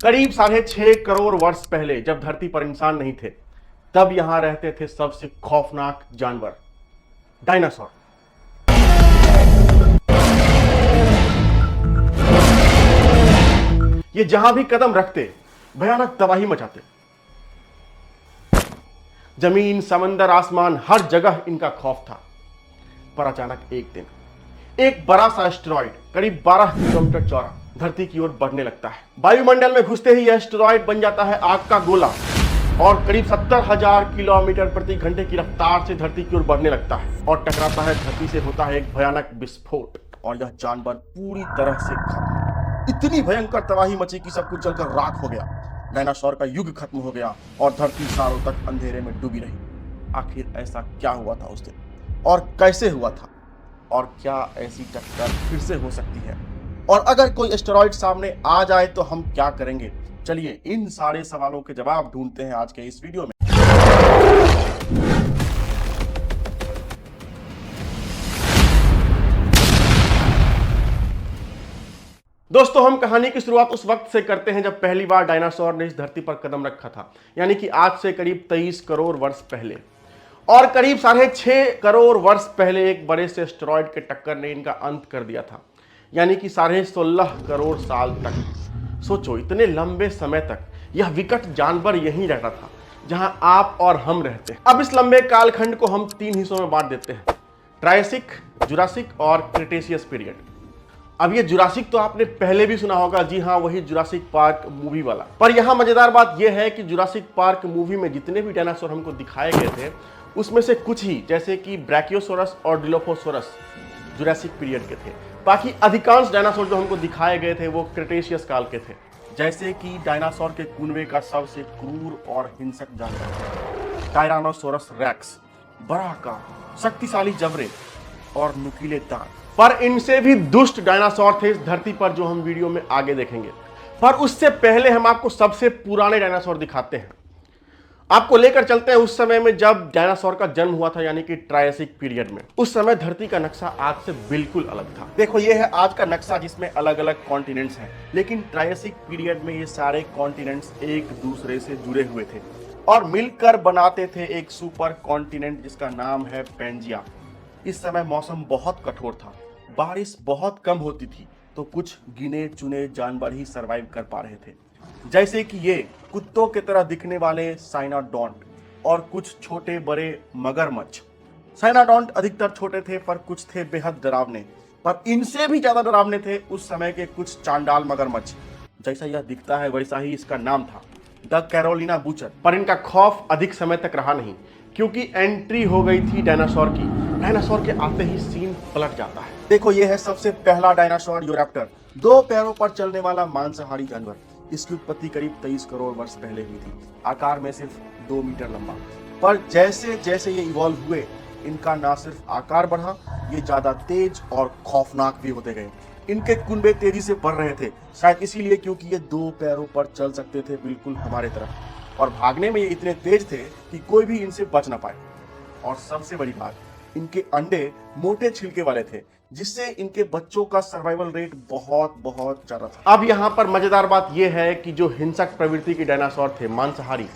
करीब 6.5 करोड़ वर्ष पहले जब धरती पर इंसान नहीं थे, तब यहां रहते थे सबसे खौफनाक जानवर, डायनासोर। ये जहां भी कदम रखते भयानक तबाही मचाते। जमीन, समंदर, आसमान, हर जगह इनका खौफ था। पर अचानक एक दिन एक बड़ा सा एस्टेरॉइड करीब 12 किलोमीटर चौड़ा धरती की ओर बढ़ने लगता है। वायुमंडल में घुसते ही यह एस्टेरॉइड बन जाता है आग का गोला और करीब 70,000 किलोमीटर प्रति घंटे की रफ्तार से धरती की ओर बढ़ने लगता है और टकराता है धरती से। होता है एक भयानक विस्फोट और यह जानवर पूरी तरह से खत्म। इतनी भयंकर तबाही मची कि सब कुछ जलकर राख हो गया। डायनासोर का युग खत्म हो गया और धरती सालों तक अंधेरे में डूबी रही। आखिर ऐसा क्या हुआ था उस दिन और कैसे हुआ था, और क्या ऐसी टक्कर फिर से हो सकती है, और अगर कोई एस्टेरॉइड सामने आ जाए तो हम क्या करेंगे? चलिए इन सारे सवालों के जवाब ढूंढते हैं आज के इस वीडियो में। दोस्तों, हम कहानी की शुरुआत उस वक्त से करते हैं जब पहली बार डायनासोर ने इस धरती पर कदम रखा था, यानी कि आज से करीब 23 करोड़ वर्ष पहले। और करीब 6.5 करोड़ वर्ष पहले एक बड़े से एस्टेरॉइड के टक्कर ने इनका अंत कर दिया था, यानी कि 16.5 करोड़ साल तक। सोचो, इतने लंबे समय तक यह विकट जानवर यहीं रहता था जहां आप और हम रहते हैं। अब इस लंबे कालखंड को हम 3 हिस्सों में बांट देते हैं, ट्रायसिक, जुरासिक और क्रिटेशियस पीरियड। अब ये जुरासिक तो आपने पहले भी सुना होगा, जी हाँ, वही जुरासिक पार्क मूवी वाला। पर यहाँ मजेदार बात यह है कि जुरासिक पार्क मूवी में जितने भी डायनासोर हमको दिखाए गए थे, उसमें से कुछ ही, जैसे कि ब्रैकियोसोरस और डिलोफोसोरस, जुरासिक पीरियड के थे। बाकी अधिकांश डायनासोर जो हमको दिखाए गए थे वो क्रिटेशियस काल के थे, जैसे कि डायनासोर के कुनबे का सबसे क्रूर और हिंसक जानवर टायरानोसोरस रेक्स, बड़ा आकार, शक्तिशाली जबड़े और नुकीले दांत। पर इनसे भी दुष्ट डायनासोर थे इस धरती पर, जो हम वीडियो में आगे देखेंगे। पर उससे पहले हम आपको सबसे पुराने डायनासोर दिखाते हैं। आपको लेकर चलते हैं उस समय में जब डायनासोर का जन्म हुआ था, यानी कि ट्रायसिक पीरियड में। उस समय धरती का नक्शा आज से बिल्कुल अलग था। देखो, ये है आज का नक्शा जिसमें अलग अलग कॉन्टिनेंट्स हैं, लेकिन ट्रायसिक पीरियड में ये सारे कॉन्टिनेंट्स एक दूसरे से जुड़े हुए थे और मिलकर बनाते थे एक सुपर कॉन्टिनेंट जिसका नाम है पेंजिया। इस समय मौसम बहुत कठोर था, बारिश बहुत कम होती थी, तो कुछ गिने चुने जानवर ही सरवाइव कर पा रहे थे, जैसे कि ये कुत्तों की तरह दिखने वाले साइनाडोंट और कुछ छोटे बड़े मगरमच्छ। साइनाडोंट अधिकतर छोटे थे, पर कुछ थे बेहद डरावने। पर इनसे भी ज्यादा डरावने थे उस समय के कुछ चांडाल मगरमच्छ। जैसा यह दिखता है वैसा ही इसका नाम था, द कैरोलिना बूचर। पर इनका खौफ अधिक समय तक रहा नहीं, क्योंकि एंट्री हो गई थी डायनासोर की। डायनासोर के आते ही सीन पलट जाता है। देखो, ये है सबसे पहला डायनासोर, यूरैप्टर, 2 पैरों पर चलने वाला मांसाहारी जानवर। इसकी उत्पत्ति करीब 23 करोड़ वर्ष पहले हुई थी, आकार में सिर्फ 2 मीटर लंबा। पर जैसे जैसे ये इवॉल्व हुए, इनका ना सिर्फ आकार बढ़ा, ये ज्यादा तेज और खौफनाक भी होते गए। इनके कुनबे तेजी से बढ़ रहे थे, शायद इसीलिए क्योंकि ये 2 पैरों पर चल सकते थे, बिल्कुल हमारे तरफ। और भागने में ये इतने तेज थे कि कोई भी इनसे बच ना पाए। और सबसे बड़ी बात, इनके अंडे मोटे छिलके वाले थे, जिससे इनके बच्चों का सर्वाइवल रेट बहुत बहुत ज्यादा था। अब यहाँ पर मजेदार बात यह है कि जो हिंसक प्रवृत्ति के डायनासोर थे, मांसाहारी,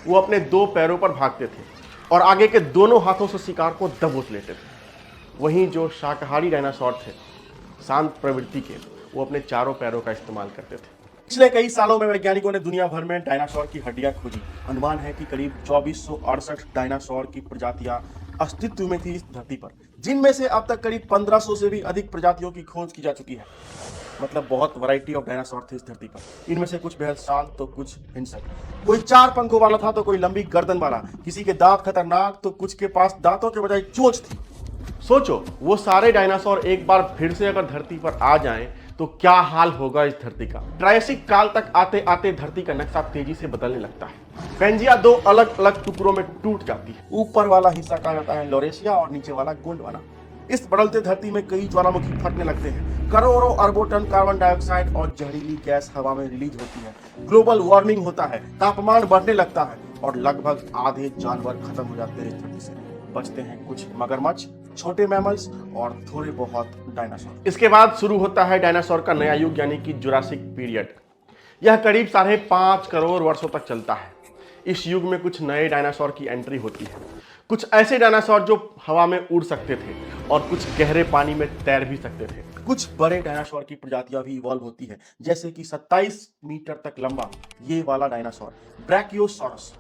वो अपने 2 पैरों पर भागते थे और आगे के दोनों हाथों से शिकार को दबोच लेते थे। वहीं जो शाकाहारी डायनासोर थे, शांत प्रवृत्ति के, वो अपने 4 पैरों का इस्तेमाल करते थे। पिछले कई सालों में वैज्ञानिकों ने दुनिया भर में डायनासोर की हड्डियां खोजी। अनुमान है कि करीब 2468 डायनासोर की प्रजातियां अस्तित्व में थी इस धरती पर, जिनमें से अब तक करीब 1500 से भी अधिक प्रजातियों की खोज की जा चुकी है। मतलब बहुत वैरायटी ऑफ डायनासोर थे इस धरती पर। इनमें से कुछ बेहद शांत तो कुछ हिंसक। कोई 4 पंखों वाला था तो कोई लंबी गर्दन वाला, किसी के दांत खतरनाक तो कुछ के पास दांतों के बजाय चोंच थी। सोचो, वो सारे डायनासोर एक बार फिर से अगर धरती पर आ जाएं तो क्या हाल होगा इस धरती का। ट्रायसिक काल तक आते आते धरती का नक्शा तेजी से बदलने लगता है। पेंजिया 2 अलग अलग टुकड़ों में टूट जाती है। ऊपर वाला हिस्सा कहा जाता है लॉरेशिया और नीचे वाला गोंडवाना। इस बदलते धरती में कई ज्वालामुखी फटने लगते हैं। करोड़ों अरबों टन कार्बन डाइऑक्साइड और जहरीली गैस हवा में रिलीज होती है। ग्लोबल वार्मिंग होता है, तापमान बढ़ने लगता है और लगभग आधे जानवर खत्म हो जाते हैं इस धरती से। बचते हैं कुछ मगरमच्छ, छोटे मैमल्स और थोड़े बहुत डायनासोर। इसके बाद शुरू होता है डायनासोर का नया युग, यानी कि जुरासिक पीरियड। यह करीब 5.5 करोड़ वर्षों तक चलता है। इस युग में कुछ नए डायनासोर की एंट्री होती है, कुछ ऐसे डायनासोर जो हवा में उड़ सकते थे और कुछ गहरे पानी में तैर भी सकते थे। कुछ बड़े डायनासोर की प्रजातियां भी इवॉल्व होती है, जैसे कि 27 मीटर तक लंबा ये वाला डायनासोर ब्रैकियोसॉरस,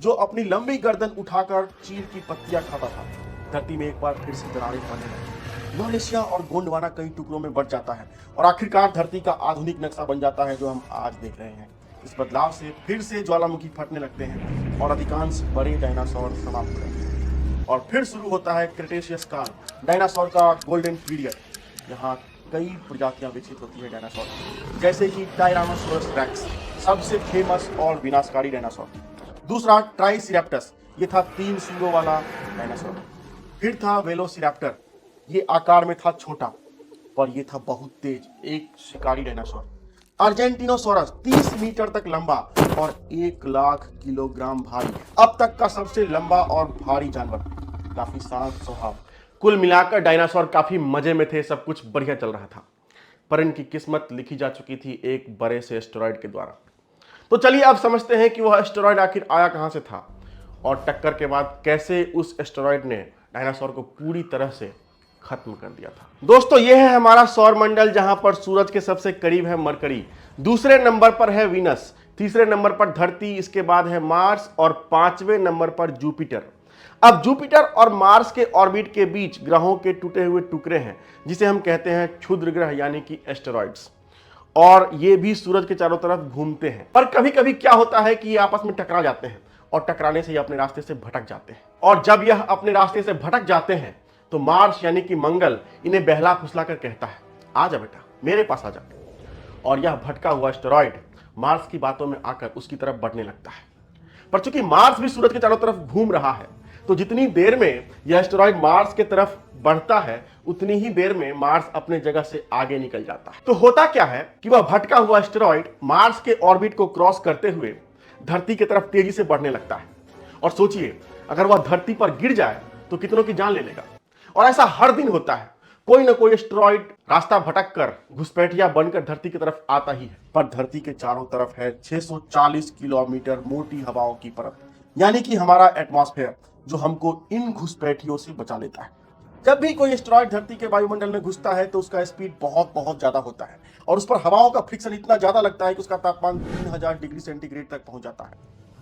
जो अपनी लंबी गर्दन उठाकर चीड़ की पत्तियां खाता था। धरती में एक बार फिर से दरारें पड़ने लगी। मलेशिया और गोंडवाना कई टुकड़ों में बढ़ जाता है और आखिरकार धरती का आधुनिक नक्शा बन जाता है जो हम आज देख रहे हैं। इस बदलाव से फिर से ज्वालामुखी फटने लगते हैं और अधिकांश बड़े डायनासोर समाप्त हो जाते हैं और फिर शुरू होता है क्रेटेशियस काल, डायनासोर का गोल्डन पीरियड। यहाँ कई प्रजातियां विकसित होती है डायनासोर, जैसे कि टायरानोसोरस रेक्स, सबसे फेमस और विनाशकारी डायनासोर। दूसरा ट्राइसेरेप्टस, ये था 3 सींगों वाला डायनासोर। फिर था वेलोसिरैप्टर, ये आकार में था छोटा पर ये था बहुत तेज, एक शिकारी डायनासोर। अर्जेंटिनोसोरस 30 मीटर तक लंबा और 1 लाख किलोग्राम भारी, अब तक का सबसे लंबा और भारी जानवर, काफी शांत स्वभाव। कुल मिलाकर डायनासोर काफी मजे में थे, सब कुछ बढ़िया चल रहा था, पर इनकी किस्मत लिखी जा चुकी थी एक बड़े से एस्टेरॉयड के द्वारा। तो चलिए अब समझते हैं कि वह एस्टेरॉयड आखिर आया कहां से था और टक्कर के बाद कैसे उस एस्टेरॉयड ने डायनासोर को पूरी तरह से खत्म कर दिया था। दोस्तों, यह है हमारा सौरमंडल, जहां पर सूरज के सबसे करीब है मरकरी, दूसरे नंबर पर है वीनस, तीसरे नंबर पर धरती, इसके बाद है मार्स और 5वें नंबर पर जुपिटर। अब जुपिटर और मार्स के ऑर्बिट के बीच ग्रहों के टूटे हुए टुकड़े हैं, जिसे हम कहते हैं क्षुद्र ग्रह यानी कि एस्टेरॉइड्स, और ये भी सूरज के चारों तरफ घूमते हैं। पर कभी कभी क्या होता है कि ये आपस में टकरा जाते हैं और टकराने से ये अपने रास्ते से भटक जाते हैं, और जब यह अपने रास्ते से भटक जाते हैं तो मार्स यानी कि मंगल इन्हें बहला फुसला कर कहता है, आ जा बेटा, मेरे पास आ जा। और यह भटका हुआ एस्टेरॉयड मार्स की बातों में आकर उसकी तरफ बढ़ने लगता है। पर चूंकि मार्स भी सूरज के चारों तरफ घूम रहा है, तो जितनी देर में यह एस्टेरॉयड मार्स की तरफ बढ़ता है, उतनी ही देर में मार्स अपने जगह से आगे निकल जाता है। तो होता क्या है कि वह भटका हुआ एस्टेरॉयड मार्स के ऑर्बिट को क्रॉस करते हुए धरती की तरफ तेजी से बढ़ने लगता है। और सोचिए, अगर वह धरती पर गिर जाए तो कितनों की जान ले लेगा। और ऐसा हर दिन होता है, कोई ना कोई एस्टेरॉयड रास्ता भटक कर घुसपैठिया बनकर धरती की तरफ आता ही है। पर धरती के चारों तरफ है 640 किलोमीटर मोटी हवाओं की परत, यानी कि हमारा एटमॉस्फेयर, जो हमको इन घुसपैठियों से बचा लेता है। जब भी कोई एस्टेरॉयड धरती के वायुमंडल में घुसता है तो उसका स्पीड बहुत ज्यादा होता है और उस पर हवाओं का फ्रिक्शन इतना ज्यादा लगता है कि उसका तापमान 3000 डिग्री सेंटीग्रेड तक पहुंच जाता है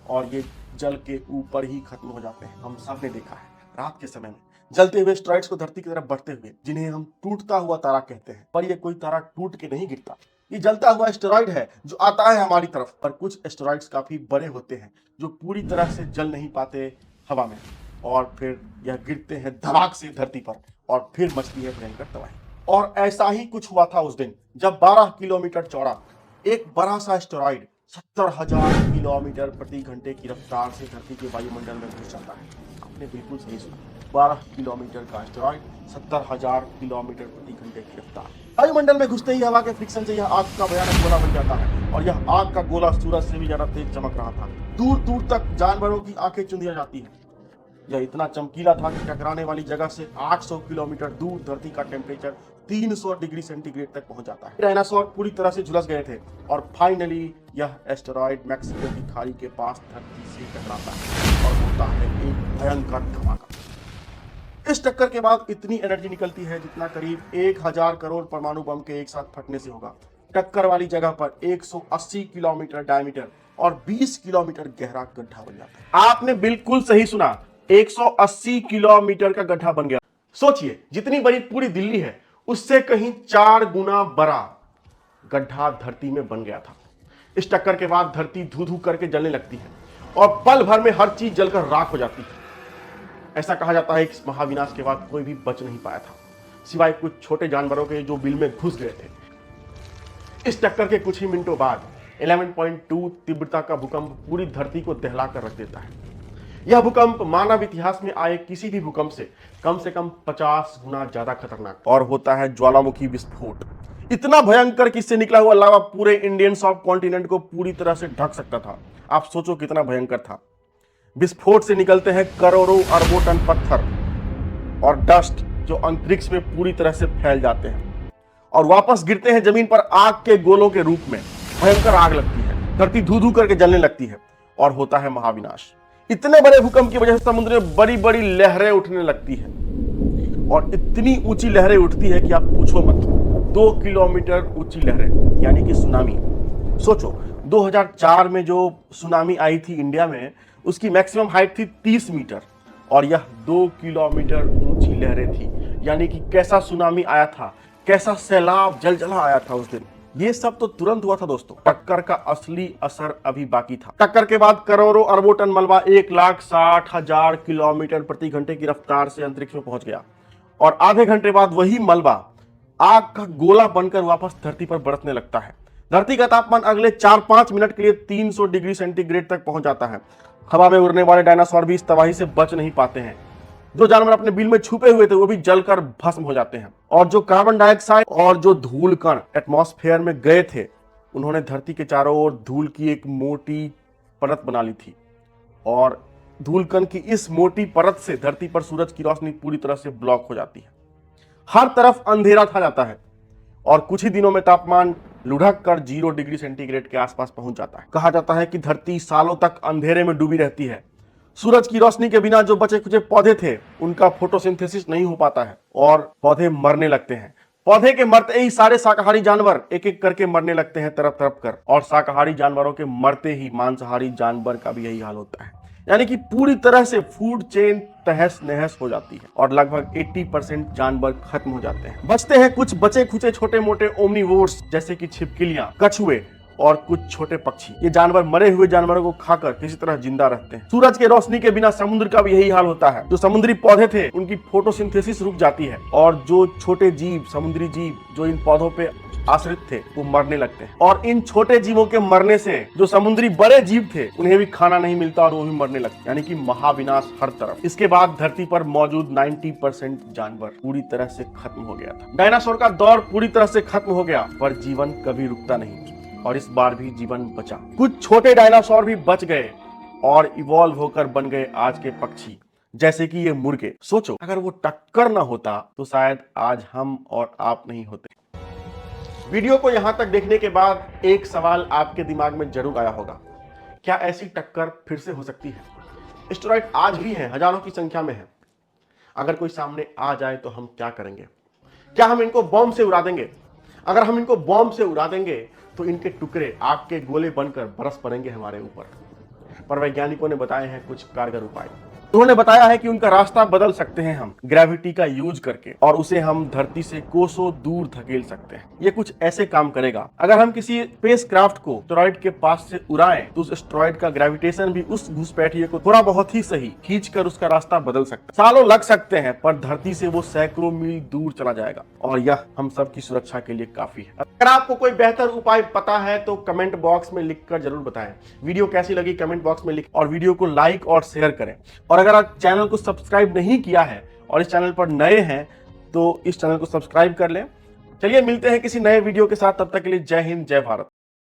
और ये जल के ऊपर ही खत्म हो जाते हैं। हम सब ने देखा है रात के समय में जलते हुए एस्टेरॉइड्स को धरती की तरफ बढ़ते हुए, जिन्हें हम टूटता हुआ तारा कहते हैं। पर ये कोई तारा टूट के नहीं गिरता, ये जलता हुआ एस्टेरॉइड है जो आता है हमारी तरफ। पर कुछ एस्टेरॉइड्स काफी बड़े होते हैं जो पूरी तरह से जल नहीं पाते हवा में, और फिर यह गिरते हैं धड़ाक से धरती पर और फिर मचती है भयंकर तबाही। और ऐसा ही कुछ हुआ था उस दिन, जब 12 किलोमीटर चौड़ा एक बड़ा सा एस्टेरॉइड 70,000 किलोमीटर प्रति घंटे की रफ्तार से धरती के वायुमंडल में घुस जाता है। आपने बिल्कुल सही सुना, 12 किलोमीटर का एस्टेरॉइड 70,000 किलोमीटर प्रति घंटे की रफ्तार। वायुमंडल में घुसते ही हवा के फ्रिक्शन से यह आग का भयानक गोला बन जाता है और यह आग का गोला सूरज से भी ज्यादा तेज चमक रहा था। दूर दूर तक जानवरों की आंखें चुंधिया जाती हैं। यह इतना चमकीला था कि टकराने वाली जगह से 800 किलोमीटर दूर धरती का टेम्परेचर 300 डिग्री सेंटीग्रेड तक पहुंच जाता है। डायनासोर पूरी तरह से झुलस गए थे और फाइनली यह एस्टेरॉयड मैक्सिको की खाड़ी के पास धरती से टकराता है और होता है एक भयंकर धमाका। इस टक्कर के बाद इतनी एनर्जी निकलती है जितना करीब 1000 करोड़ परमाणु बम के एक साथ फटने से होगा। टक्कर वाली जगह पर 180 किलोमीटर डायमीटर और 20 किलोमीटर गहरा गड्ढा बन जाता है। आपने बिल्कुल सही सुना, 180 किलोमीटर का गड्ढा बन गया। सोचिए, जितनी बड़ी पूरी दिल्ली है उससे कहीं 4 गुना बड़ा गड्ढा धरती में बन गया था। इस टक्कर के बाद धरती धू धू करके जलने लगती है और पल भर में हर चीज जलकर राख हो जाती है। ऐसा कहा जाता है कि इस महाविनाश के बाद कोई भी बच नहीं पाया था, सिवाय कुछ छोटे जानवरों के जो बिल में घुस गए थे। इस टक्कर के कुछ ही मिनटों बाद 11.2 तीव्रता का भूकंप पूरी धरती को दहला कर रख देता है। यह भूकंप मानव इतिहास में आए किसी भी भूकंप से कम 50 गुना ज्यादा खतरनाक और होता है ज्वालामुखी विस्फोट। इतना भयंकर कि इससे निकला हुआ लावा पूरे इंडियन सब कॉन्टिनेंट को पूरी तरह से ढक सकता था। आप सोचो कितना भयंकर था। विस्फोट से निकलते हैं करोड़ों अरबों टन पत्थर और डस्ट जो अंतरिक्ष में पूरी तरह से फैल जाते हैं और वापस गिरते हैं जमीन पर आग के गोलों के रूप में। भयंकर आग लगती है धरती धू धू करके जलने लगती है और होता है महाविनाश। इतने बड़े भूकंप की वजह से समुद्र में बड़ी बड़ी लहरें उठने लगती है और इतनी ऊंची लहरें उठती है कि आप पूछो मत। 2 किलोमीटर ऊंची लहरें, यानी कि सुनामी। सोचो 2004 में जो सुनामी आई थी इंडिया में, उसकी मैक्सिमम हाइट थी 30 मीटर और यह 2 किलोमीटर ऊंची लहरें थी। यानी कि कैसा सुनामी आया था, कैसा सैलाब जलजला आया था उस दिन। ये सब तो तुरंत हुआ था दोस्तों, टक्कर का असली असर अभी बाकी था। टक्कर के बाद करोड़ों अरबों टन मलबा 1,60,000 किलोमीटर प्रति घंटे की रफ्तार से अंतरिक्ष में पहुंच गया और आधे घंटे बाद वही मलबा आग का गोला बनकर वापस धरती पर बरसने लगता है। धरती का तापमान अगले 4-5 मिनट के लिए 300 डिग्री सेंटीग्रेड तक पहुंच जाता है। हवा में उड़ने वाले डायनासोर भी इस तबाही से बच नहीं पाते हैं। जो जानवर अपने बिल में छुपे हुए थे वो भी जलकर भस्म हो जाते हैं और जो कार्बन डाइऑक्साइड और जो धूल कण एटमॉस्फेयर में गए थे, उन्होंने धरती के चारों ओर धूल की एक मोटी परत बना ली थी और धूल कण की इस मोटी परत से धरती पर सूरज की रोशनी पूरी तरह से ब्लॉक हो जाती है। हर तरफ अंधेरा छा जाता है और कुछ ही दिनों में तापमान लुढ़क कर 0 डिग्री सेंटीग्रेड के आसपास पहुंच जाता है। कहा जाता है कि धरती सालों तक अंधेरे में डूबी रहती है। सूरज की रोशनी के बिना जो बचे खुचे पौधे थे, उनका फोटोसिंथेसिस नहीं हो पाता है और पौधे मरने लगते हैं। पौधे के मरते ही सारे शाकाहारी जानवर एक एक करके मरने लगते हैं तरफ तरफ कर, और शाकाहारी जानवरों के मरते ही मांसाहारी जानवर का भी यही हाल होता है। यानी कि पूरी तरह से फूड चेन तहस नहस हो जाती है और लगभग 80% जानवर खत्म हो जाते हैं। बचते हैं कुछ बचे खुचे छोटे मोटे ओमनिवोर्स, जैसे कि छिपकलियां, कछुए और कुछ छोटे पक्षी। ये जानवर मरे हुए जानवरों को खाकर किसी तरह जिंदा रहते हैं। सूरज के रोशनी के बिना समुद्र का भी यही हाल होता है। जो समुद्री पौधे थे, उनकी फोटोसिंथेसिस रुक जाती है और जो छोटे जीव, समुद्री जीव जो इन पौधों पे आश्रित थे, वो मरने लगते हैं और इन छोटे जीवों के मरने से जो समुद्री बड़े जीव थे, उन्हें भी खाना नहीं मिलता और वो भी मरने लगते, यानी कि महाविनाश हर तरफ। इसके बाद धरती पर मौजूद 90% जानवर पूरी तरह से खत्म हो गया था। डायनासोर का दौर पूरी तरह से खत्म हो गया, पर जीवन कभी रुकता नहीं और इस बार भी जीवन बचा। कुछ छोटे डायनासोर भी बच गए और इवॉल्व होकर बन गए आज के पक्षी, जैसे कि ये मुर्गे। सोचो अगर वो टक्कर ना होता तो शायद आज हम और आप नहीं होते। वीडियो को यहां तक देखने के बाद एक सवाल आपके दिमाग में जरूर आया होगा, क्या ऐसी टक्कर फिर से हो सकती है? एस्टेरॉइड आज भी है, हजारों की संख्या में है। अगर कोई सामने आ जाए तो हम क्या करेंगे? क्या हम इनको बॉम्ब से उड़ा देंगे? अगर हम इनको बॉम्ब से उड़ा देंगे तो इनके टुकड़े आग के गोले बनकर बरस पड़ेंगे हमारे ऊपर। पर वैज्ञानिकों ने बताए हैं कुछ कारगर उपाय। उन्होंने बताया है कि उनका रास्ता बदल सकते हैं हम ग्रेविटी का यूज करके, और उसे हम धरती से कोसों दूर धकेल सकते हैं। ये कुछ ऐसे काम करेगा, अगर हम किसी स्पेसक्राफ्ट को एस्टेरॉइड के पास से उड़ाएं तो उस एस्टेरॉइड का ग्रेविटेशन भी उस घुसपैठिए को थोड़ा बहुत ही सही खींचकर उसका रास्ता बदल सकता है। सालों लग सकते हैं, पर धरती से वो सैकड़ों मील दूर चला जाएगा और यह हम सबकी सुरक्षा के लिए काफी है। अगर आपको कोई बेहतर उपाय पता है तो कमेंट बॉक्स में लिखकर जरूर बताएं। वीडियो कैसी लगी कमेंट बॉक्स में लिख और वीडियो को लाइक और शेयर करें। और अगर आप चैनल को सब्सक्राइब नहीं किया है और इस चैनल पर नए हैं तो इस चैनल को सब्सक्राइब कर लें। चलिए मिलते हैं किसी नए वीडियो के साथ, तब तक के लिए जय हिंद जय भारत।